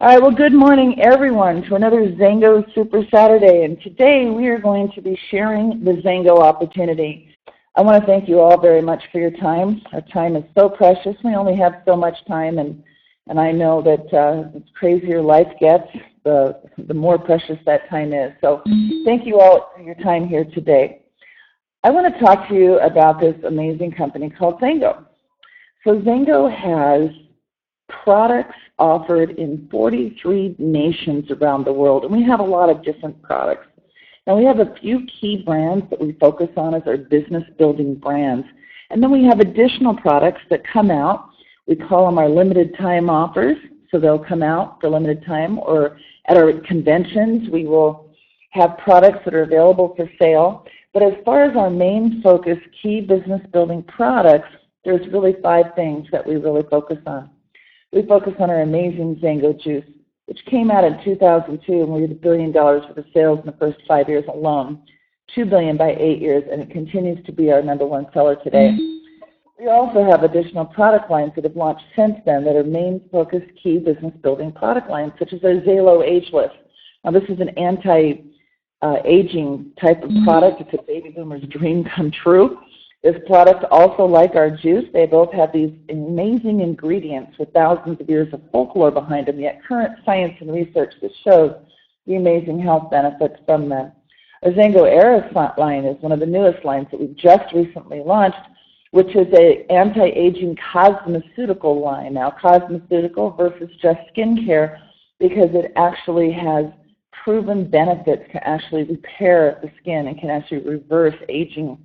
All right, well, good morning, everyone, to another XANGO Super Saturday. And today we are going to be sharing the XANGO opportunity. I want to thank you all very much for your time. Our time is so precious. We only have so much time, and I know that the crazier life gets, the more precious that time is. So thank you all for your time here today. I want to talk to you about this amazing company called XANGO. So XANGO has products offered in 43 nations around the world, and we have a lot of different products. Now we have a few key brands that we focus on as our business building brands, and then we have additional products that come out. We call them our limited time offers, so they'll come out for limited time, or at our conventions we will have products that are available for sale. But as far as our main focus, key business building products, there's really 5 things that we really focus on. We focus on our amazing XANGO juice, which came out in 2002, and we did $1 billion worth of sales in the first 5 years alone, $2 billion by 8 years, and it continues to be our #1 seller today. We also have additional product lines that have launched since then that are main focus key business building product lines, such as our Zalo Ageless. Now this is an anti-aging type of product. It's a baby boomer's dream come true. This product, also like our juice, they both have these amazing ingredients with thousands of years of folklore behind them, yet current science and research that shows the amazing health benefits from them. Our XANGO Era line is one of the newest lines that we just recently launched, which is an anti-aging cosmeceutical line. Now, cosmeceutical versus just skincare, because it actually has proven benefits to actually repair the skin and can actually reverse aging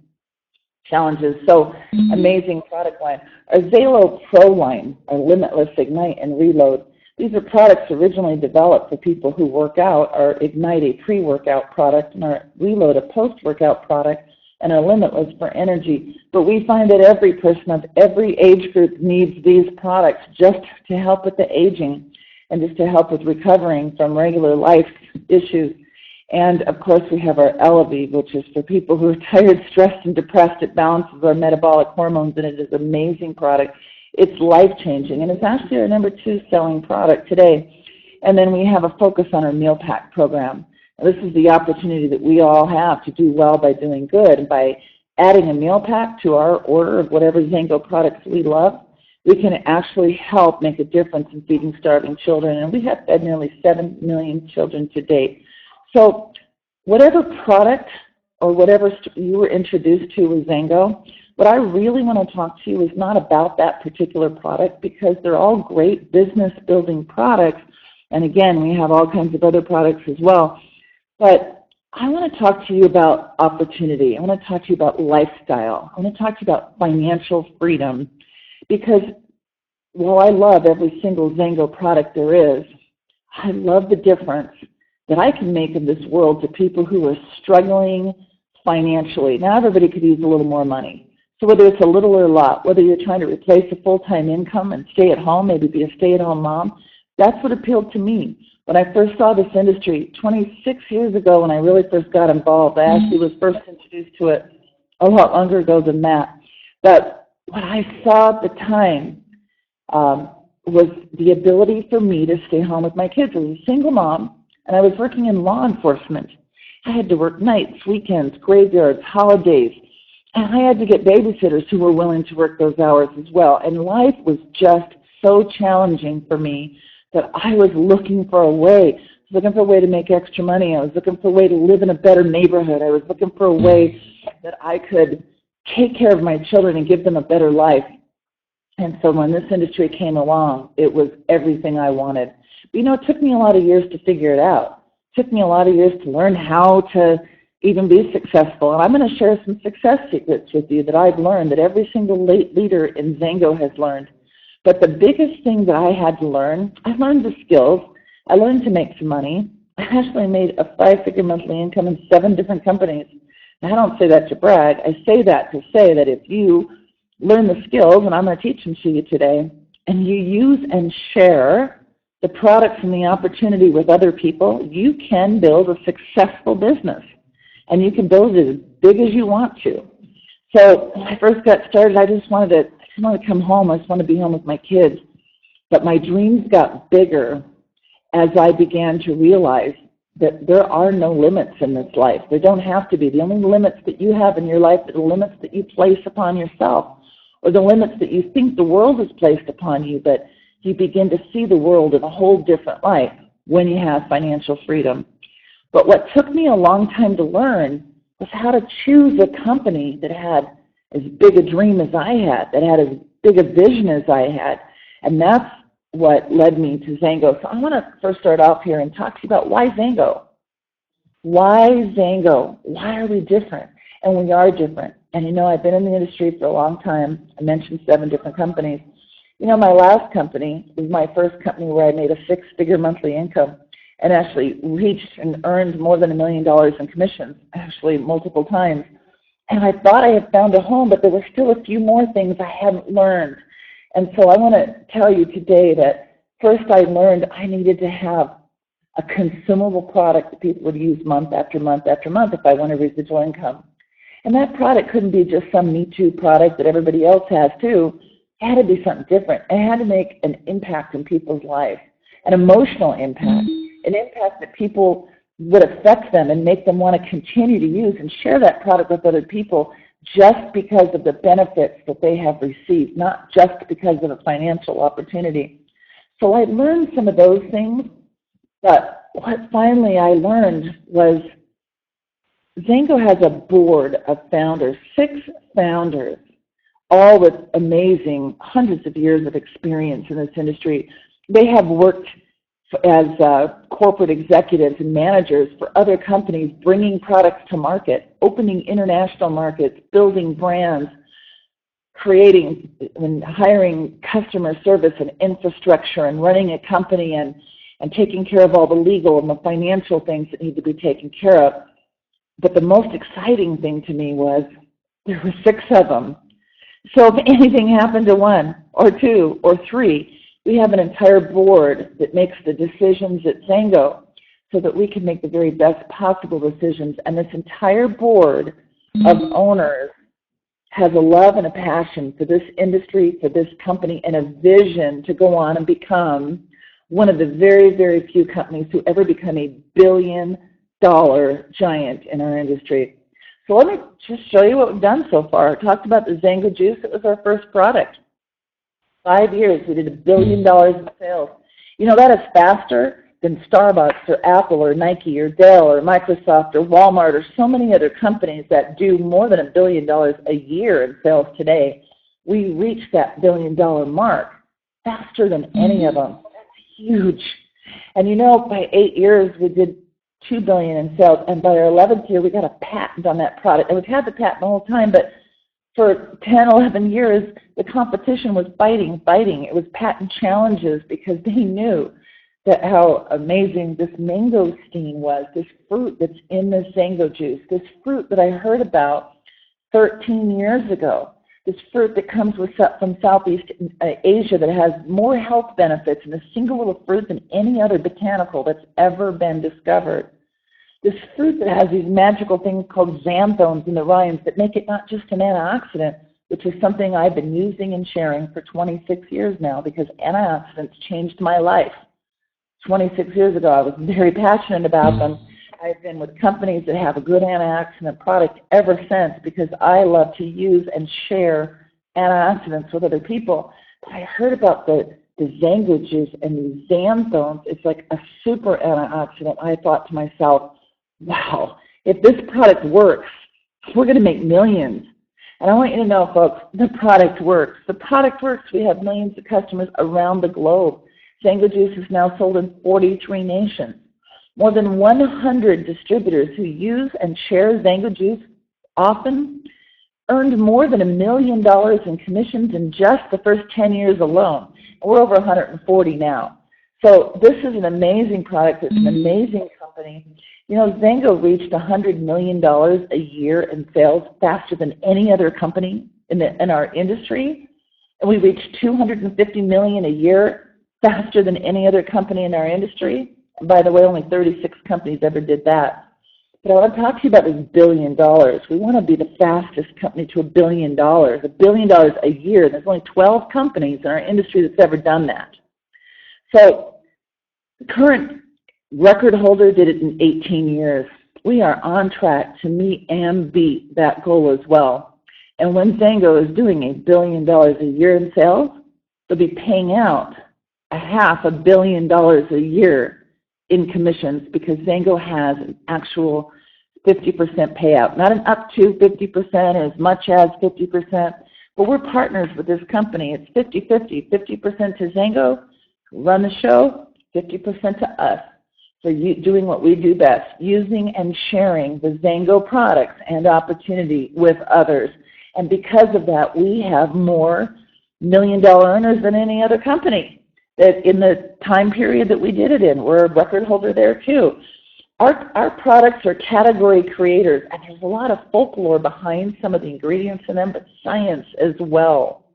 challenges. So amazing product line. Our Zalo Pro line, our Limitless Ignite and Reload, these are products originally developed for people who work out. Our Ignite, a pre-workout product, and our Reload, a post-workout product, and our Limitless for energy. But we find that every person of every age group needs these products just to help with the aging and just to help with recovering from regular life issues. And, of course, we have our Elevate, which is for people who are tired, stressed, and depressed. It balances our metabolic hormones, and it is an amazing product. It's life-changing, and it's actually our #2 selling product today. And then we have a focus on our meal pack program. Now, this is the opportunity that we all have to do well by doing good. And by adding a meal pack to our order of whatever XANGO products we love, we can actually help make a difference in feeding starving children. And we have fed nearly 7 million children to date. So whatever product or whatever you were introduced to with XANGO, what I really want to talk to you is not about that particular product, because they're all great business building products. And again, we have all kinds of other products as well. But I want to talk to you about opportunity. I want to talk to you about lifestyle. I want to talk to you about financial freedom, because while I love every single XANGO product there is, I love the difference that I can make in this world to people who are struggling financially. Now everybody could use a little more money. So whether it's a little or a lot, whether you're trying to replace a full-time income and stay at home, maybe be a stay-at-home mom, that's what appealed to me. When I first saw this industry 26 years ago, when I really first got involved, I actually was first introduced to it a lot longer ago than that. But what I saw at the time was the ability for me to stay home with my kids. I was a single mom, and I was working in law enforcement. I had to work nights, weekends, graveyards, holidays, and I had to get babysitters who were willing to work those hours as well. And life was just so challenging for me that I was looking for a way. I was looking for a way to make extra money. I was looking for a way to live in a better neighborhood. I was looking for a way that I could take care of my children and give them a better life. And so when this industry came along, it was everything I wanted. But, it took me a lot of years to figure it out. It took me a lot of years to learn how to even be successful. And I'm going to share some success secrets with you that I've learned, that every single leader in XANGO has learned. But the biggest thing that I had to learn, I learned the skills. I learned to make some money. I actually made a 5-figure monthly income in 7 different companies. Now, I don't say that to brag. I say that to say that if you learn the skills, and I'm going to teach them to you today, and you use and share the products and the opportunity with other people, you can build a successful business. And you can build it as big as you want to. So when I first got started, I just wanted to come home. I just wanted to be home with my kids. But my dreams got bigger as I began to realize that there are no limits in this life. There don't have to be. The only limits that you have in your life are the limits that you place upon yourself, or the limits that you think the world has placed upon you, but you begin to see the world in a whole different light when you have financial freedom. But what took me a long time to learn was how to choose a company that had as big a dream as I had, that had as big a vision as I had, and that's what led me to XANGO. So I want to first start off here and talk to you about why XANGO. Why XANGO? Why are we different? And we are different. And you know, I've been in the industry for a long time. I mentioned 7 different companies. You know, my last company was my first company where I made a 6-figure monthly income and actually reached and earned more than $1 million in commissions, actually multiple times. And I thought I had found a home, but there were still a few more things I hadn't learned. And so I want to tell you today that first I learned I needed to have a consumable product that people would use month after month after month if I wanted residual income. And that product couldn't be just some Me Too product that everybody else has too. It had to be something different. It had to make an impact in people's lives, an emotional impact, an impact that people would affect them and make them want to continue to use and share that product with other people just because of the benefits that they have received, not just because of a financial opportunity. So I learned some of those things, but what finally I learned was XANGO has a board of founders, 6 founders, all with amazing hundreds of years of experience in this industry. They have worked as corporate executives and managers for other companies, bringing products to market, opening international markets, building brands, creating and hiring customer service and infrastructure, and running a company and taking care of all the legal and the financial things that need to be taken care of. But the most exciting thing to me was there were 6 of them. So if anything happened to 1 or 2 or 3, we have an entire board that makes the decisions at XANGO so that we can make the very best possible decisions. And this entire board of owners has a love and a passion for this industry, for this company, and a vision to go on and become one of the very, very few companies who ever become a billion-dollar giant in our industry. So let me just show you what we've done so far. I talked about the XANGO Juice. It was our first product. 5 years, we did $1 billion in sales. You know, that is faster than Starbucks or Apple or Nike or Dell or Microsoft or Walmart or so many other companies that do more than $1 billion a year in sales today. We reached that $1 billion mark faster than any of them. That's huge. And you know, by 8 years, we did $2 billion in sales, and by our 11th year, we got a patent on that product. And we've had the patent the whole time, but for 10, 11 years, the competition was fighting. It was patent challenges because they knew that how amazing this mangosteen was, this fruit that's in the XANGO juice, this fruit that I heard about 13 years ago, this fruit that comes from Southeast Asia that has more health benefits in a single little fruit than any other botanical that's ever been discovered. This fruit that has these magical things called xanthones in the rinds that make it not just an antioxidant, which is something I've been using and sharing for 26 years now because antioxidants changed my life. 26 years ago, I was very passionate about them. I've been with companies that have a good antioxidant product ever since because I love to use and share antioxidants with other people. But I heard about the XANGO juice and the xanthones. It's like a super antioxidant. I thought to myself, wow, if this product works, we're going to make millions. And I want you to know, folks, the product works. The product works. We have millions of customers around the globe. XANGO juice is now sold in 43 nations. More than 100 distributors who use and share XANGO juice often earned more than $1 million in commissions in just the first 10 years alone. We're over 140 now. So this is an amazing product. It's an amazing company. You know, XANGO reached $100 million a year in sales faster than any other company in our industry. And we reached $250 million a year faster than any other company in our industry. And by the way, only 36 companies ever did that. But I want to talk to you about this $1 billion. We want to be the fastest company to $1 billion. $1 billion a year. There's only 12 companies in our industry that's ever done that. So The current record holder did it in 18 years. We are on track to meet and beat that goal as well. And when XANGO is doing $1 billion a year in sales, they'll be paying out $500 million a year in commissions because XANGO has an actual 50% payout, not an up to 50% or as much as 50%, but we're partners with this company. It's 50-50, 50% to XANGO, run the show, 50% to us. So doing what we do best, using and sharing the XANGO products and opportunity with others. And because of that, we have more $1 million earners than any other company that in the time period that we did it in. We're a record holder there too. Our products are category creators, and there's a lot of folklore behind some of the ingredients in them, but science as well.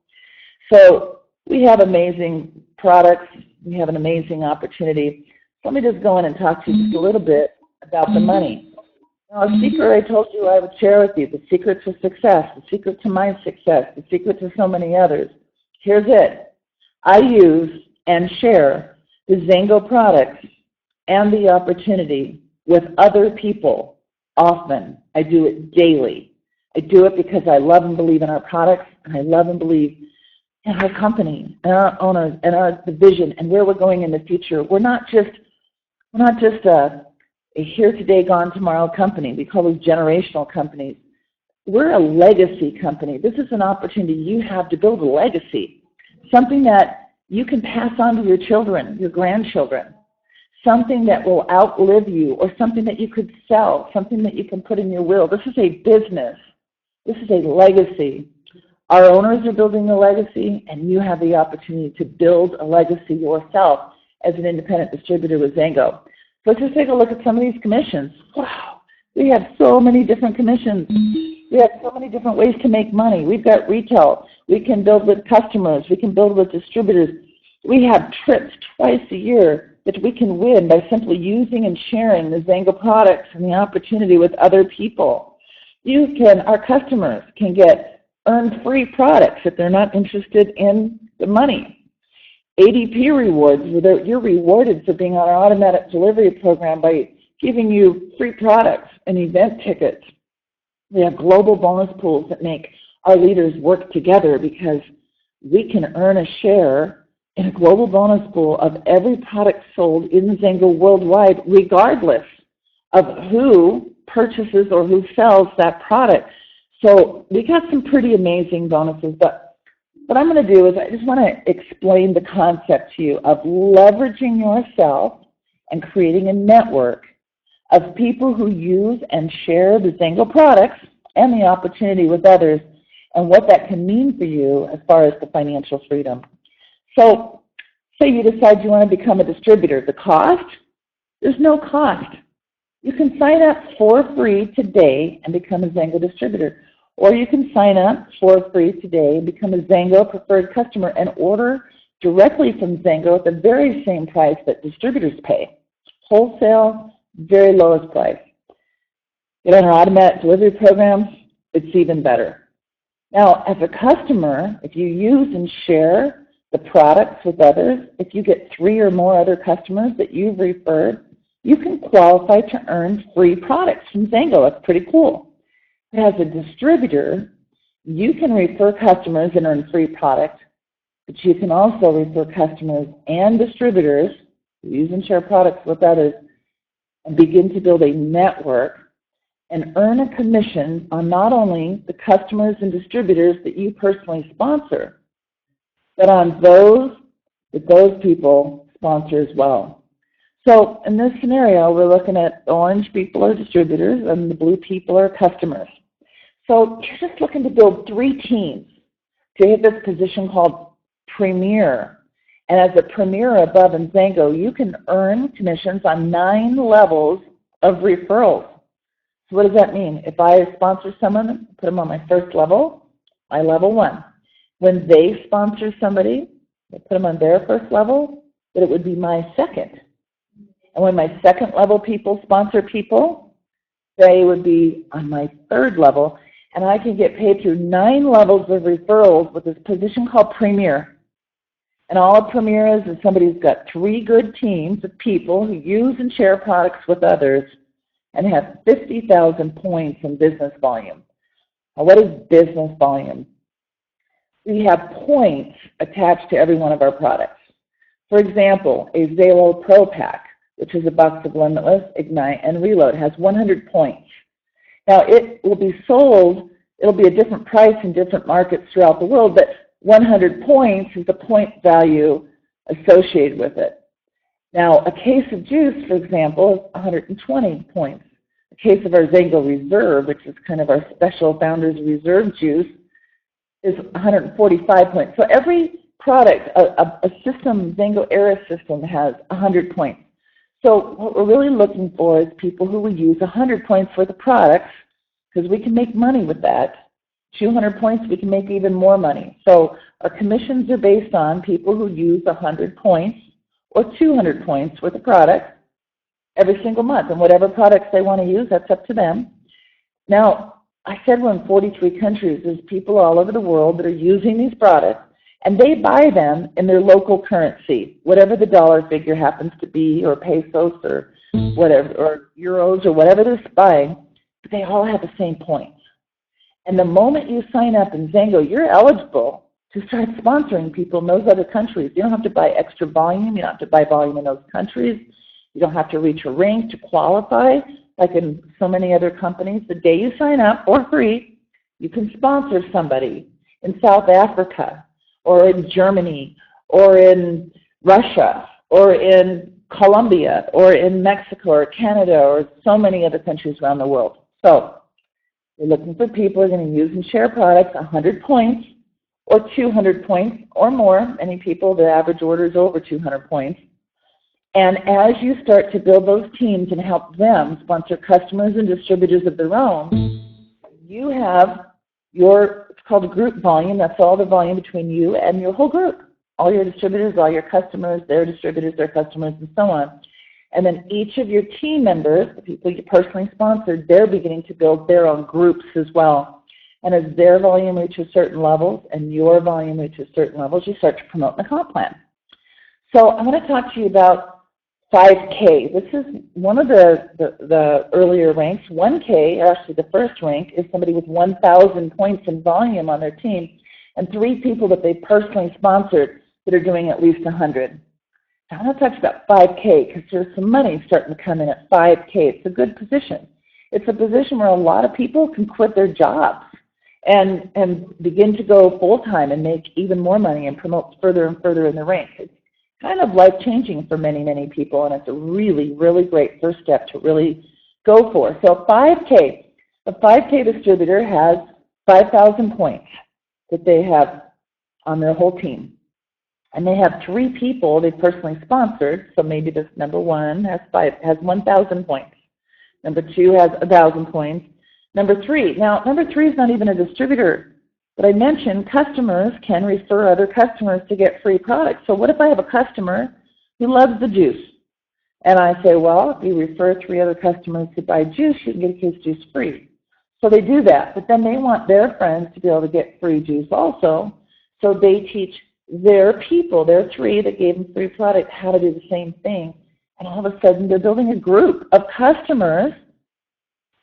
So we have amazing products. We have an amazing opportunity. Let me just go in and talk to you just a little bit about the money. Now, a secret I told you I would share with you, the secret to success, the secret to my success, the secret to so many others. Here's it. I use and share the XANGO products and the opportunity with other people often. I do it daily. I do it because I love and believe in our products, and I love and believe in our company and our owners and our vision and where we're going in the future. We're not just a here today, gone tomorrow company. We call those generational companies. We're a legacy company. This is an opportunity you have to build a legacy, something that you can pass on to your children, your grandchildren, something that will outlive you, or something that you could sell, something that you can put in your will. This is a business. This is a legacy. Our owners are building a legacy, and you have the opportunity to build a legacy yourself as an independent distributor with XANGO. So let's just take a look at some of these commissions. Wow, we have so many different commissions. We have so many different ways to make money. We've got retail. We can build with customers. We can build with distributors. We have trips twice a year that we can win by simply using and sharing the XANGO products and the opportunity with other people. Our customers can earn free products if they're not interested in the money. ADP rewards, you're rewarded for being on our automatic delivery program by giving you free products and event tickets. We have global bonus pools that make our leaders work together because we can earn a share in a global bonus pool of every product sold in XANGO worldwide, regardless of who purchases or who sells that product. So we got some pretty amazing bonuses, but what I'm going to do is I just want to explain the concept to you of leveraging yourself and creating a network of people who use and share the XANGO products and the opportunity with others, and what that can mean for you as far as the financial freedom. So say you decide you want to become a distributor. The cost? There's no cost. You can sign up for free today and become a XANGO distributor. Or you can sign up for free today and become a XANGO preferred customer and order directly from XANGO at the very same price that distributors pay. Wholesale, very lowest price. Get on our automatic delivery program, it's even better. Now, as a customer, if you use and share the products with others, if you get 3 or more other customers that you've referred, you can qualify to earn free products from XANGO. That's pretty cool. As a distributor, you can refer customers and earn free product, but you can also refer customers and distributors who use and share products with others and begin to build a network and earn a commission on not only the customers and distributors that you personally sponsor, but on those that those people sponsor as well. So in this scenario, we're looking at orange people are distributors and the blue people are customers. So you're just looking to build 3 teams to hit this position called Premier. And as a Premier above in XANGO, you can earn commissions on 9 levels of referrals. So what does that mean? If I sponsor someone, put them on my first level, my level 1. When they sponsor somebody, I put them on their first level, but it would be my second. And when my second level people sponsor people, they would be on my 3rd level. And I can get paid through 9 levels of referrals with this position called Premier. And all a premier is somebody who's got 3 good teams of people who use and share products with others and have 50,000 points in business volume. Now, what is business volume? We have points attached to every one of our products. For example, a Zalo Pro Pack, which is a box of Limitless, Ignite, and Reload, has 100 points. Now, it will be sold, it'll be a different price in different markets throughout the world, but 100 points is the point value associated with it. Now, a case of juice, for example, is 120 points. A case of our XANGO Reserve, which is kind of our special Founders Reserve juice, is 145 points. So every product, a system, XANGO Era system, has 100 points. So what we're really looking for is people who will use 100 points for the products, because we can make money with that. 200 points, we can make even more money. So our commissions are based on people who use 100 points or 200 points with the product every single month. And whatever products they want to use, that's up to them. Now, I said we're in 43 countries. There's people all over the world that are using these products, and they buy them in their local currency, whatever the dollar figure happens to be, or pesos, or whatever, or euros, or whatever they're buying, but they all have the same points. And the moment you sign up in XANGO, you're eligible to start sponsoring people in those other countries. You don't have to buy extra volume. You don't have to buy volume in those countries. You don't have to reach a rank to qualify, like in so many other companies. The day you sign up for free, you can sponsor somebody in South Africa, or in Germany, or in Russia, or in Colombia, or in Mexico, or Canada, or so many other countries around the world. So we're looking for people who are going to use and share products, 100 points, or 200 points, or more. Many people, the average order is over 200 points. And as you start to build those teams and help them sponsor customers and distributors of their own, you have your, it's called a group volume. That's all the volume between you and your whole group. All your distributors, all your customers, their distributors, their customers, and so on. And then each of your team members, the people you personally sponsored, they're beginning to build their own groups as well. And as their volume reaches certain levels and your volume reaches certain levels, you start to promote in the comp plan. So I'm going to talk to you about 5K. This is one of the earlier ranks. 1K, actually the first rank, is somebody with 1,000 points in volume on their team, and 3 people that they personally sponsored that are doing at least 100. Now I'm going to talk about 5K because there's some money starting to come in at 5K. It's a good position. It's a position where a lot of people can quit their jobs and begin to go full-time and make even more money and promote further and further in the ranks. It's kind of life-changing for many, many people, and it's a really, really great first step to really go for. So 5K, a 5K distributor has 5,000 points that they have on their whole team. And they have 3 people they personally sponsored, so maybe this number 1 has 1,000 points. Number 2 has 1,000 points. Number 3, now number 3 is not even a distributor. But I mentioned customers can refer other customers to get free products. So what if I have a customer who loves the juice? And I say, well, if you refer 3 other customers to buy juice, you can get a case of juice free. So they do that, but then they want their friends to be able to get free juice also. So they teach their people, their 3 that gave them free product, how to do the same thing. And all of a sudden they're building a group of customers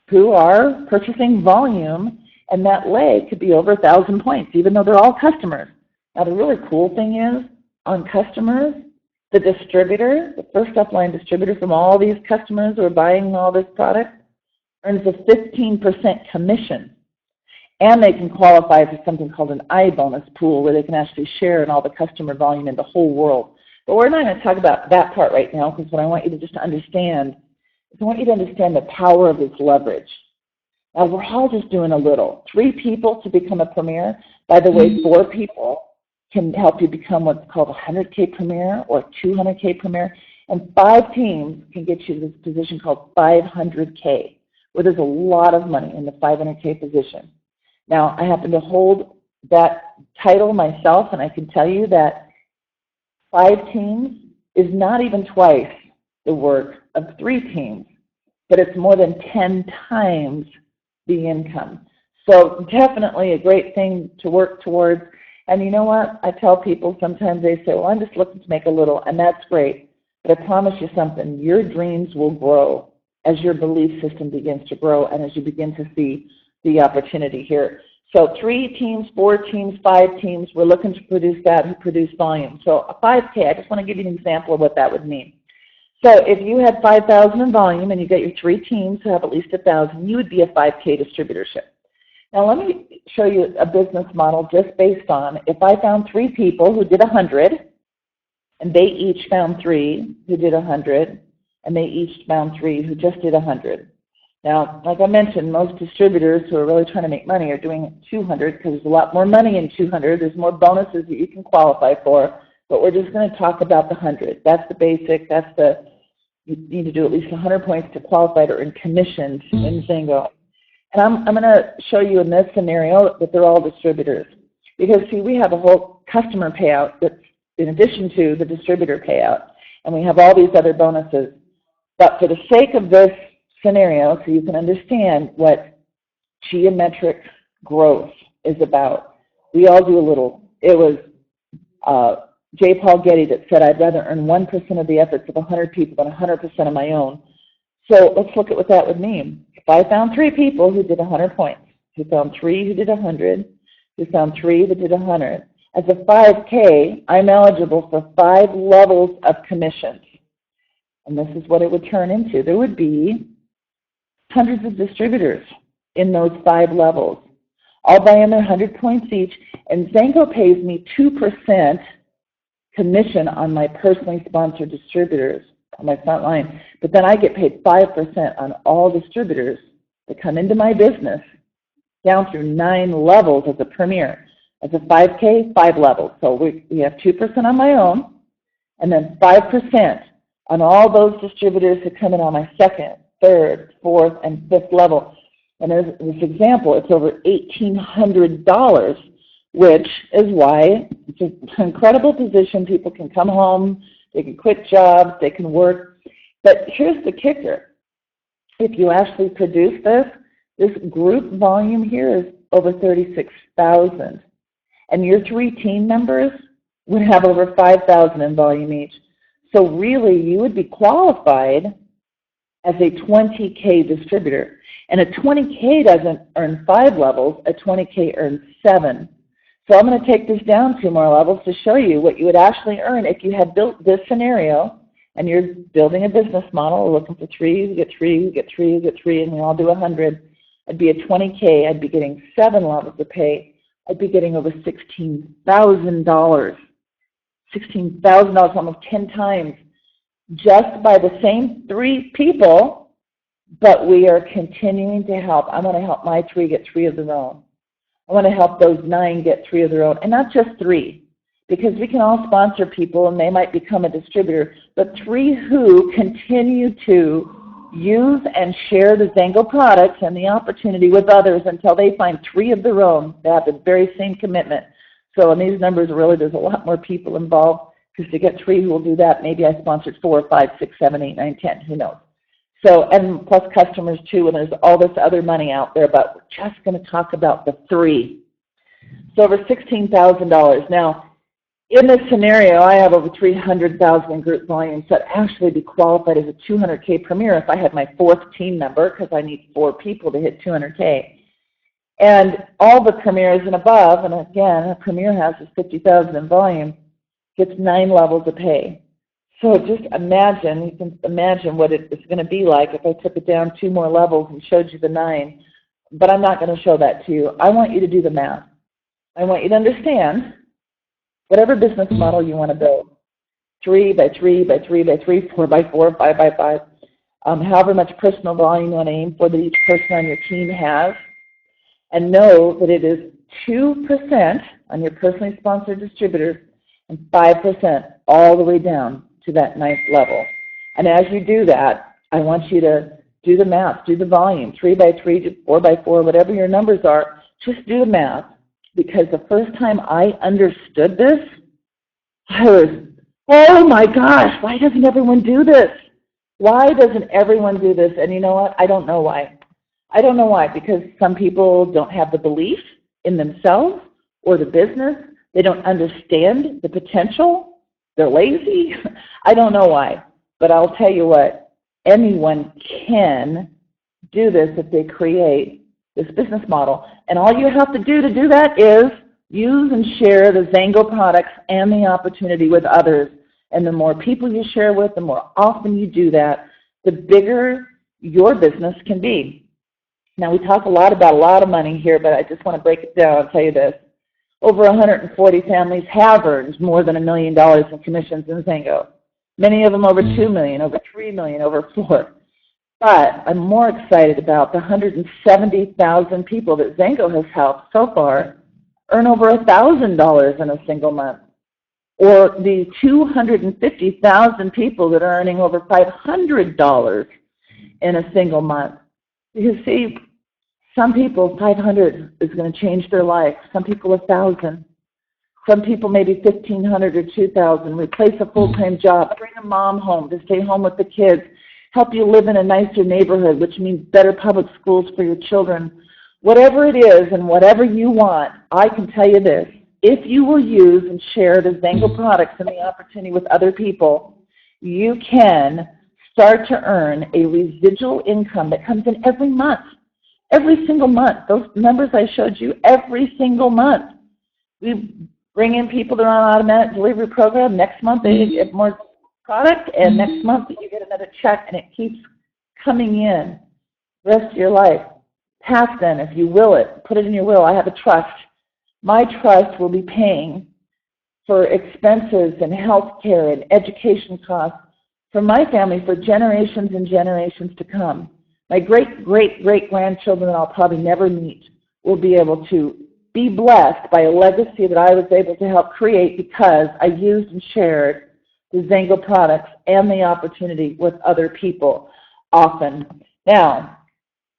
who are purchasing volume, and that leg could be over 1,000 points, even though they're all customers. Now the really cool thing is, on customers, the distributor, the first upline distributor from all these customers who are buying all this product, earns a 15% commission. And they can qualify for something called an iBonus pool, where they can actually share in all the customer volume in the whole world. But we're not going to talk about that part right now, because what I want you to just understand is I want you to understand the power of this leverage. Now, we're all just doing a little. 3 people to become a premier. By the way, 4 people can help you become what's called a 100K premier or 200K premier. And 5 teams can get you to this position called 500K, where there's a lot of money in the 500K position. Now, I happen to hold that title myself, and I can tell you that 5 teams is not even twice the work of 3 teams, but it's more than 10 times the income. So definitely a great thing to work towards. And you know what? I tell people sometimes they say, well, I'm just looking to make a little, and that's great. But I promise you something, your dreams will grow as your belief system begins to grow and as you begin to see the opportunity here. So 3 teams, 4 teams, 5 teams, we're looking to produce that and produce volume. So a 5K, I just want to give you an example of what that would mean. So if you had 5,000 in volume and you get your 3 teams who have at least 1,000, you would be a 5K distributorship. Now let me show you a business model just based on if I found 3 people who did 100, and they each found 3 who did 100, and they each found 3 who just did 100. Now, like I mentioned, most distributors who are really trying to make money are doing 200 because there's a lot more money in 200. There's more bonuses that you can qualify for, but we're just going to talk about the 100. That's the basic. That's the, you need to do at least 100 points to qualify to earn commissions in XANGO. And I'm going to show you in this scenario that they're all distributors. Because, see, we have a whole customer payout that's in addition to the distributor payout, and we have all these other bonuses. But for the sake of this scenario, so you can understand what geometric growth is about, we all do a little. It was J. Paul Getty that said, I'd rather earn 1% of the efforts of 100 people than 100% of my own. So let's look at what that would mean. If I found 3 people who did 100 points, who found 3 who did 100, who found 3 that did 100, as a 5K, I'm eligible for 5 levels of commissions. And this is what it would turn into. There would be hundreds of distributors in those 5 levels, all buying their 100 points each, and XANGO pays me 2% commission on my personally sponsored distributors on my front line, but then I get paid 5% on all distributors that come into my business down through 9 levels as a premier. As a 5K, 5 levels. So we have 2% on my own, and then 5% on all those distributors who come in on my 2nd, 3rd, 4th, and 5th level. And as this example, it's over $1,800, which is why it's an incredible position. People can come home, they can quit jobs, they can work. But here's the kicker. If you actually produce this group volume here is over 36,000. And your 3 team members would have over 5,000 in volume each. So really, you would be qualified as a 20K distributor. And a 20K doesn't earn 5 levels, a 20K earns 7. So I'm going to take this down 2 more levels to show you what you would actually earn if you had built this scenario and you're building a business model, looking for 3, you get 3, you get 3, you get 3, and we all do 100. I'd be a 20K, I'd be getting 7 levels of pay. I'd be getting over $16,000. $16,000, almost 10 times, just by the same 3 people, but we are continuing to help. I want to help my 3 get 3 of their own. I want to help those 9 get 3 of their own, and not just 3, because we can all sponsor people and they might become a distributor, but 3 who continue to use and share the XANGO products and the opportunity with others until they find 3 of their own. They have the very same commitment. So in these numbers, really, there's a lot more people involved, because to get 3 who will do that, maybe I sponsored 4, 5, 6, 7, 8, 9, 10, who knows. So, and plus customers too, and there's all this other money out there, but we're just going to talk about the 3. So over $16,000. Now, in this scenario, I have over 300,000 in group volume, so I'd actually be qualified as a 200K premier if I had my 4th team member, because I need 4 people to hit 200K. And all the premiers and above, and again, a premier has is 50,000 in volume, gets 9 levels of pay. So just imagine, you can imagine what it's going to be like if I took it down 2 more levels and showed you the 9. But I'm not going to show that to you. I want you to do the math. I want you to understand whatever business model you want to build, 3 by 3 by 3 by 3, 4 by 4, 5 by 5, however much personal volume you want to aim for that each person on your team has, and know that it is 2% on your personally sponsored distributors and 5% all the way down to that 9th level. And as you do that, I want you to do the math, do the volume, 3 by 3, 4 by 4, whatever your numbers are, just do the math. Because the first time I understood this, I was, oh my gosh, why doesn't everyone do this? Why doesn't everyone do this? And you know what? I don't know why. I don't know why, because some people don't have the belief in themselves or the business. They don't understand the potential. They're lazy. I don't know why. But I'll tell you what, anyone can do this if they create this business model. And all you have to do that is use and share the XANGO products and the opportunity with others. And the more people you share with, the more often you do that, the bigger your business can be. Now, we talk a lot about a lot of money here, but I just want to break it down and tell you this. Over 140 families have earned more than $1 million in commissions in XANGO. Many of them over $2 million, over $3 million, over $4 million. But I'm more excited about the 170,000 people that XANGO has helped so far earn over $1,000 in a single month, or the 250,000 people that are earning over $500 in a single month. You see, some people, 500 is going to change their life. Some people, 1,000. Some people, maybe 1,500 or 2,000. Replace a full-time job. Bring a mom home to stay home with the kids. Help you live in a nicer neighborhood, which means better public schools for your children. Whatever it is and whatever you want, I can tell you this. If you will use and share the XANGO products and the opportunity with other people, you can start to earn a residual income that comes in every month. Every single month. Those numbers I showed you, every single month. We bring in people that are on automatic delivery program. Next month they get more product, and next month you get another check, and it keeps coming in the rest of your life. Past then, if you will it, put it in your will. I have a trust. My trust will be paying for expenses and health care and education costs for my family for generations and generations to come. My great-great-great-grandchildren that I'll probably never meet will be able to be blessed by a legacy that I was able to help create because I used and shared the XANGO products and the opportunity with other people often. Now,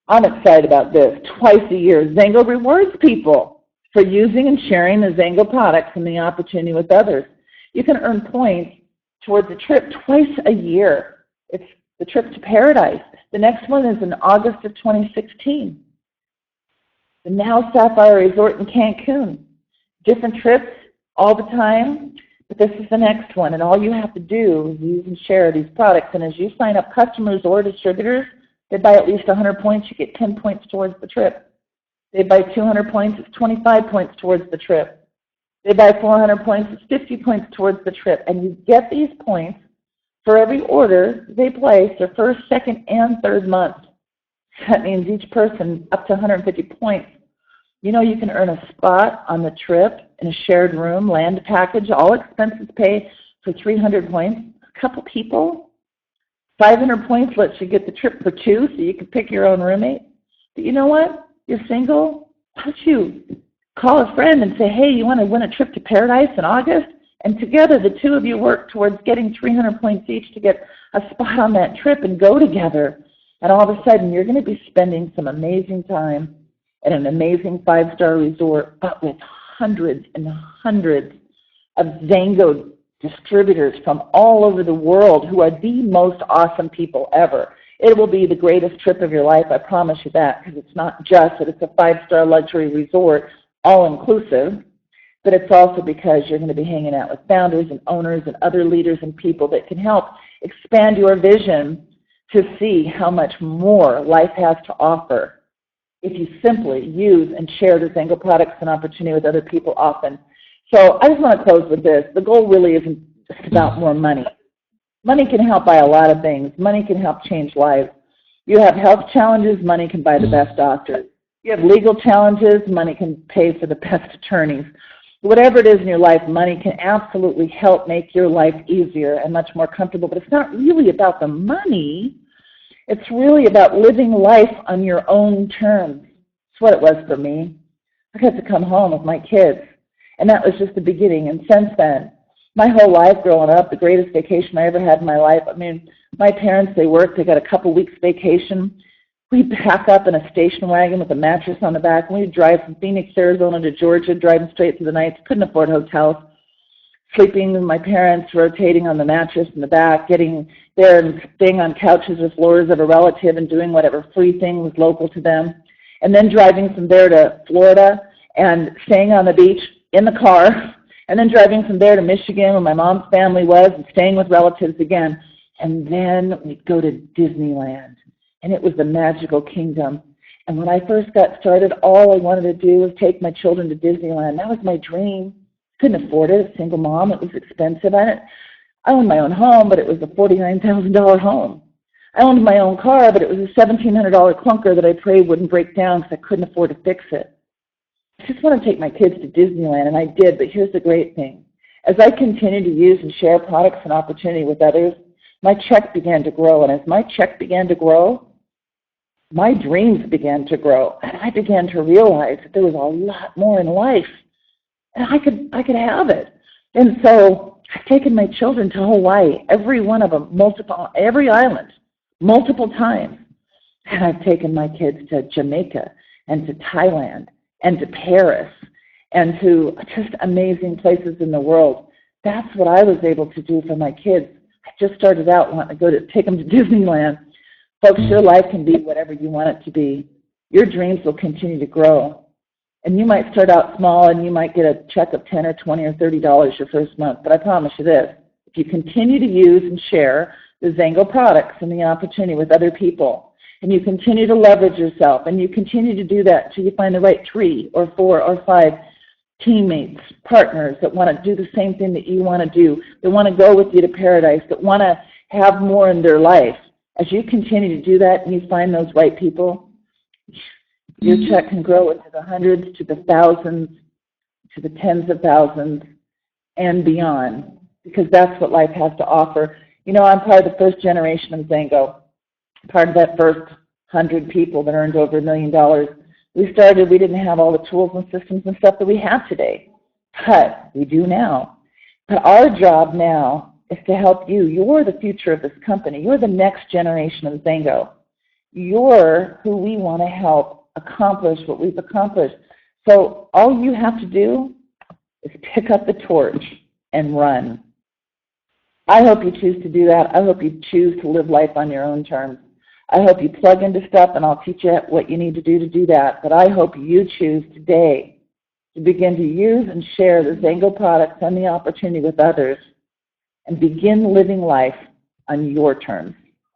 I'm excited about this. Twice a year, XANGO rewards people for using and sharing the XANGO products and the opportunity with others. You can earn points towards a trip twice a year. It's the trip to paradise. The next one is in August of 2016. The Now Sapphire Resort in Cancun. Different trips all the time, but this is the next one. And all you have to do is use and share these products. And as you sign up customers or distributors, they buy at least 100 points, you get 10 points towards the trip. They buy 200 points, it's 25 points towards the trip. They buy 400 points, it's 50 points towards the trip. And you get these points for every order they place their first, second, and third month. That means each person up to 150 points. You know, you can earn a spot on the trip in a shared room, land package, all expenses paid for 300 points. A couple people, 500 points lets you get the trip for two, so you can pick your own roommate. But you know what? You're single. Why don't you call a friend and say, hey, you want to win a trip to paradise in August? And together, the two of you work towards getting 300 points each to get a spot on that trip and go together. And all of a sudden, you're going to be spending some amazing time at an amazing 5-star resort, but with hundreds and hundreds of XANGO distributors from all over the world who are the most awesome people ever. It will be the greatest trip of your life, I promise you that, because it's not just that it's a 5-star luxury resort, all-inclusive, but it's also because you're going to be hanging out with founders and owners and other leaders and people that can help expand your vision to see how much more life has to offer if you simply use and share the XANGO products and opportunity with other people often. So I just want to close with this. The goal really isn't just about more money. Money can help buy a lot of things. Money can help change lives. You have health challenges, money can buy the best doctors. You have legal challenges, money can pay for the best attorneys. Whatever it is in your life, money can absolutely help make your life easier and much more comfortable. But it's not really about the money. It's really about living life on your own terms. That's what it was for me. I got to come home with my kids, and that was just the beginning. And since then, my whole life growing up, the greatest vacation I ever had in my life. I mean, my parents, they worked. They got a couple weeks vacation. We'd pack up in a station wagon with a mattress on the back, and we'd drive from Phoenix, Arizona to Georgia, driving straight through the night. Couldn't afford hotels. Sleeping with my parents, rotating on the mattress in the back, getting there and staying on couches or floors of a relative and doing whatever free thing was local to them. And then driving from there to Florida and staying on the beach in the car And then driving from there to Michigan where my mom's family was and staying with relatives again. And then we'd go to Disneyland. And it was the magical kingdom. And when I first got started, all I wanted to do was take my children to Disneyland. That was my dream. Couldn't afford it, a single mom. It was expensive. I owned my own home, but it was a $49,000 home. I owned my own car, but it was a $1,700 clunker that I prayed wouldn't break down because I couldn't afford to fix it. I just want to take my kids to Disneyland, and I did, but here's the great thing. As I continued to use and share products and opportunity with others, my check began to grow, and as my check began to grow, my dreams began to grow, and I began to realize that there was a lot more in life, and I could have it. And so I've taken my children to Hawaii, every one of them, every island, multiple times, and I've taken my kids to Jamaica and to Thailand and to Paris and to just amazing places in the world. That's what I was able to do for my kids. I just started out wanting to take them to Disneyland. Folks, your life can be whatever you want it to be. Your dreams will continue to grow. And you might start out small and you might get a check of $10 or $20 or $30 your first month. But I promise you this, if you continue to use and share the XANGO products and the opportunity with other people, and you continue to leverage yourself, and you continue to do that until you find the right 3 or 4 or 5 teammates, partners that want to do the same thing that you want to do, that want to go with you to paradise, that want to have more in their life. As you continue to do that and you find those right people, your check can grow into the hundreds, to the thousands, to the tens of thousands, and beyond, because that's what life has to offer. You know, I'm part of the first generation of XANGO, part of that first 100 people that earned over $1 million. We didn't have all the tools and systems and stuff that we have today, but we do now. But our job now is to help you. You're the future of this company. You're the next generation of XANGO. You're who we want to help accomplish what we've accomplished. So all you have to do is pick up the torch and run. I hope you choose to do that. I hope you choose to live life on your own terms. I hope you plug into stuff, and I'll teach you what you need to do that. But I hope you choose today to begin to use and share the XANGO products and the opportunity with others and begin living life on your terms.